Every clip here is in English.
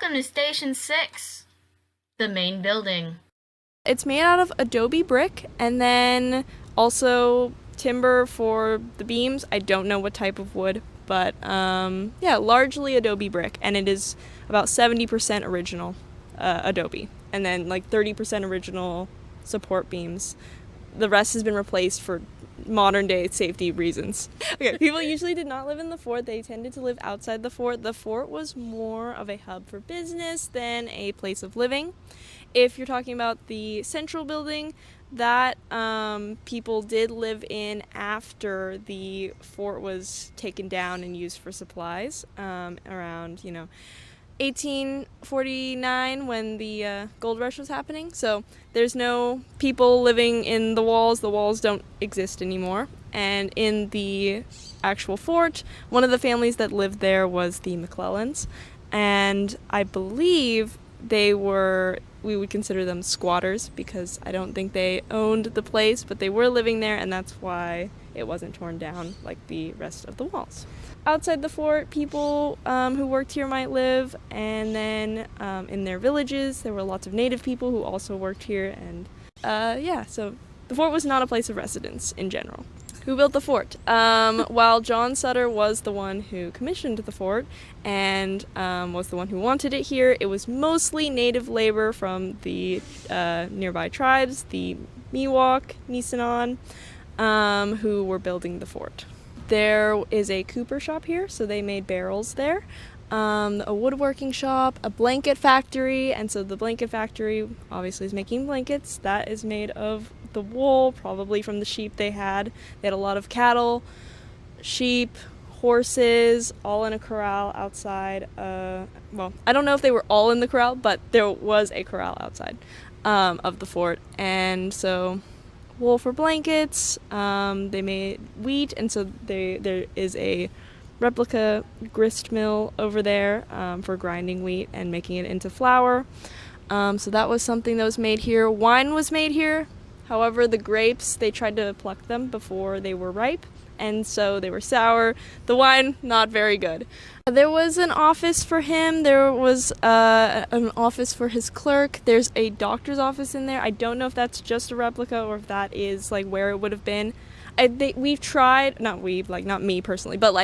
Welcome to Station 6, the main building. It's made out of adobe brick and then also timber for the beams. I don't know what type of wood, but largely adobe brick, and it is about 70% original adobe, and then like 30% original support beams. The rest has been replaced for modern day safety reasons. Okay, people usually did not live in the fort. They tended to live outside the fort. The fort was more of a hub for business than a place of living. If you're talking about the central building, that people did live in after the fort was taken down and used for supplies, around 1849 when the gold rush was happening. So there's no people living in the walls. The walls don't exist anymore. And in the actual fort, one of the families that lived there was the McClellans. And I believe we would consider them squatters because I don't think they owned the place, but they were living there, and that's why it wasn't torn down like the rest of the walls. Outside the fort, people who worked here might live, and then in their villages, there were lots of native people who also worked here, and so the fort was not a place of residence in general. Who built the fort? While John Sutter was the one who commissioned the fort and was the one who wanted it here, it was mostly native labor from the nearby tribes, the Miwok, Nisenan, who were building the fort. There is a cooper shop here, so they made barrels there. A woodworking shop, a blanket factory, and so the blanket factory obviously is making blankets. That is made of the wool, probably from the sheep they had. They had a lot of cattle, sheep, horses, all in a corral outside. I don't know if they were all in the corral, but there was a corral outside of the fort. And so wool for blankets, they made wheat, and so there is a replica grist mill over there for grinding wheat and making it into flour. So that was something that was made here. Wine was made here. However, the grapes, they tried to pluck them before they were ripe, and so they were sour. The wine, not very good. There was an office for him. There was an office for his clerk. There's a doctor's office in there. I don't know if that's just a replica or if that is like where it would have been. We've tried, not me personally, but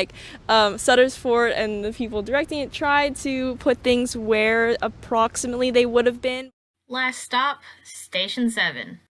Sutters Fort and the people directing it tried to put things where approximately they would have been. Last stop, Station 7.